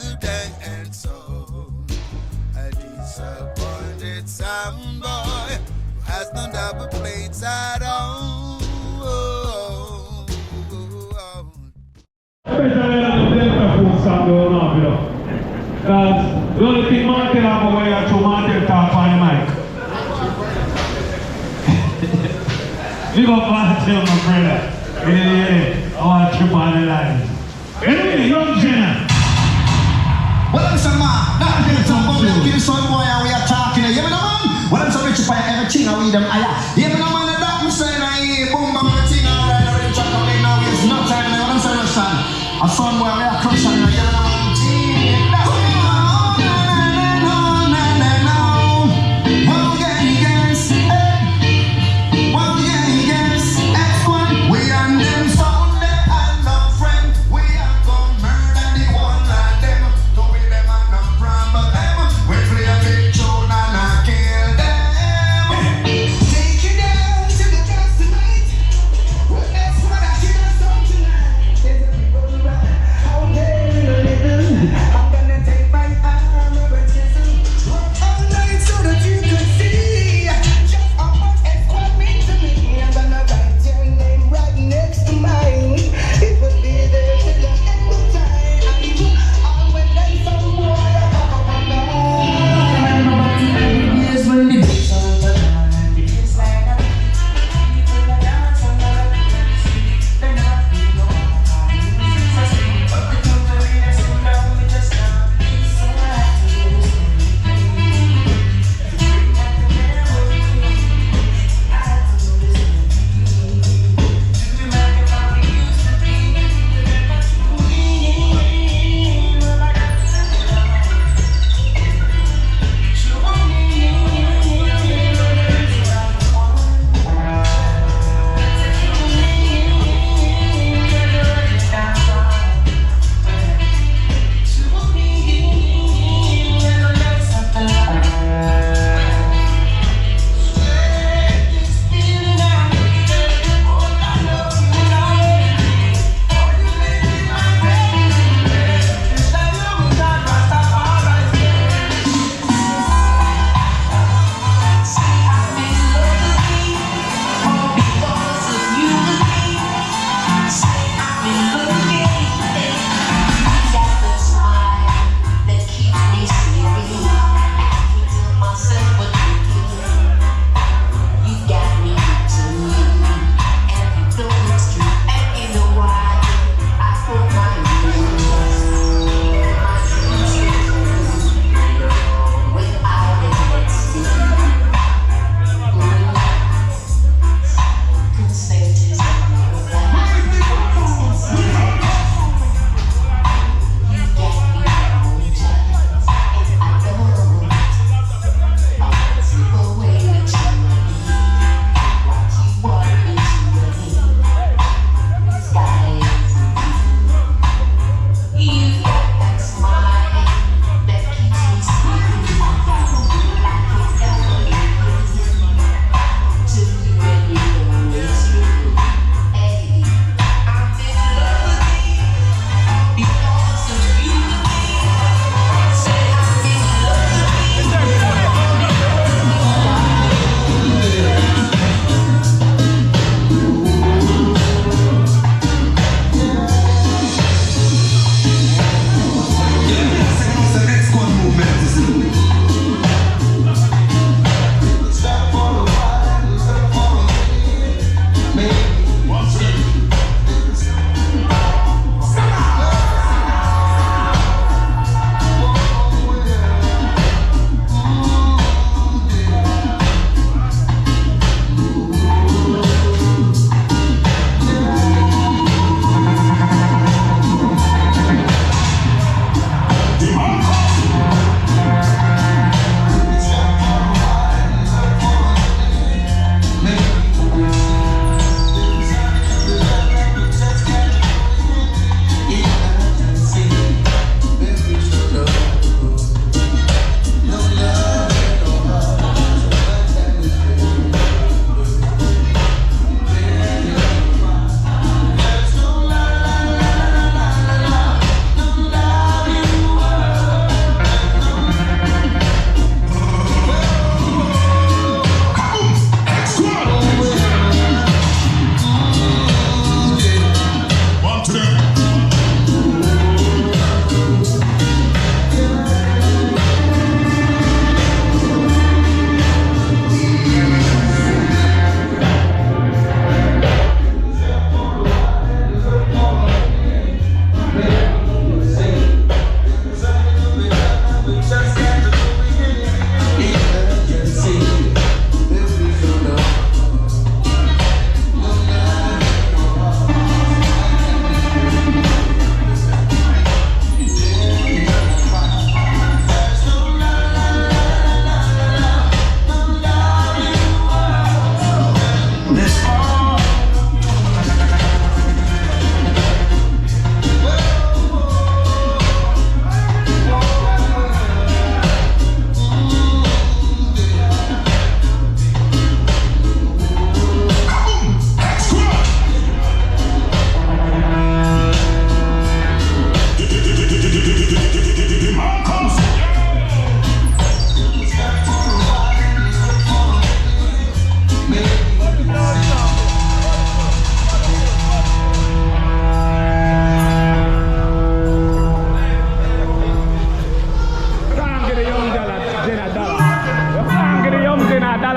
the dance hall. A disappointed sound boy who has no double plates at all. Especially when the Delta food song going on, you know. Because the only thing Martin have away is to Martin talk on the mic. Big up Martin, my brother. You didn't hear it? I want to trip on the line. Anyway, young Jenna. Well, I'm some man. Now I'm going to talk about the son boy and we are talking. You know, man? Well, I'm so rich if I everything I read them. You know, man, that I'm saying I boom, bam, everything I read. I read track of it now. It's no time. You know what I'm saying, son? A son boy, we are crushing. You know, man.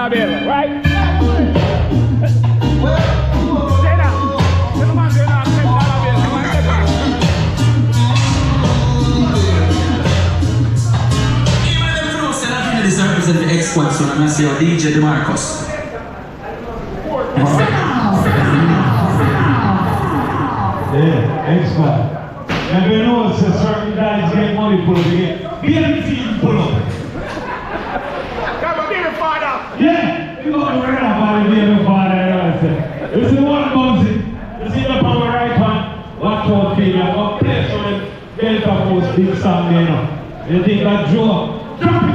dollar bill, right? Say that. Tell the man say that $10 bill. I want $10. This represents the X-Squad, so I'm going to say DJ DeMarcus. Yeah, X-Squad. And we know it's a certain guys get money pull up again. Be a team pull up. Come on, give me father. Yeah, you got to worry about it, be a father. You see what about it? You see the power right hand, watch out, baby. I'm going to play so them Delta Force big song, you know. You think that Joe? Drop it.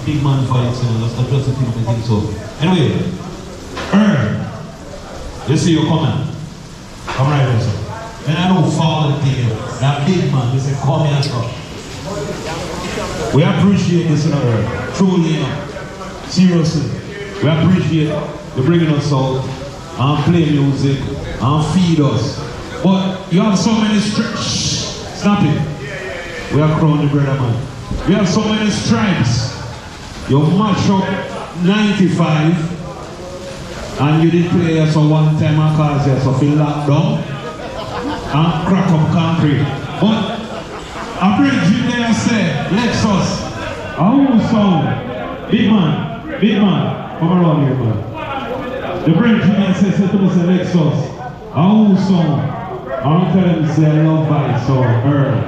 big man fights, that's not just the thing I think so. Anyway, you see you coming. Come right there, sir. And I don't follow the thing. That big man, they say, come here, sir. We appreciate this, truly, seriously. We appreciate you bringing us out and play music and feed us. But you have so many stop it. We are crowned the brother man. We have so many stripes. You match up 95 and you did play us for one time and cause you so feel locked down and crack up concrete. But I bring you there and say, Lexus, our own sound, big man, Big man, come around here, man. The brain man says to me, say, Lexus, who song? I'm tell them, say, I love Vibes, so Earl.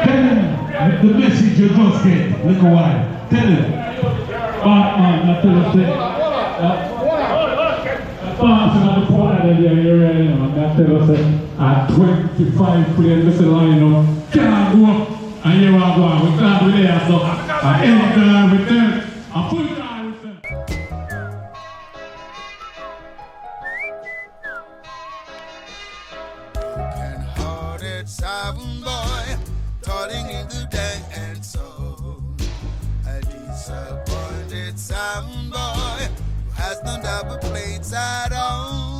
Tell him the message you just get, look a while. Tell him. Batman, I tell you, say, passing on the corner there, you're ready, man. I tell you, say, at 25 players, this line up, can't go up, and you are going, we can't do that, so, I end time with them, I full time with them. Broken-hearted sound boy, toiling in the dank and soul. A disappointed sound boy who has no double plates at all.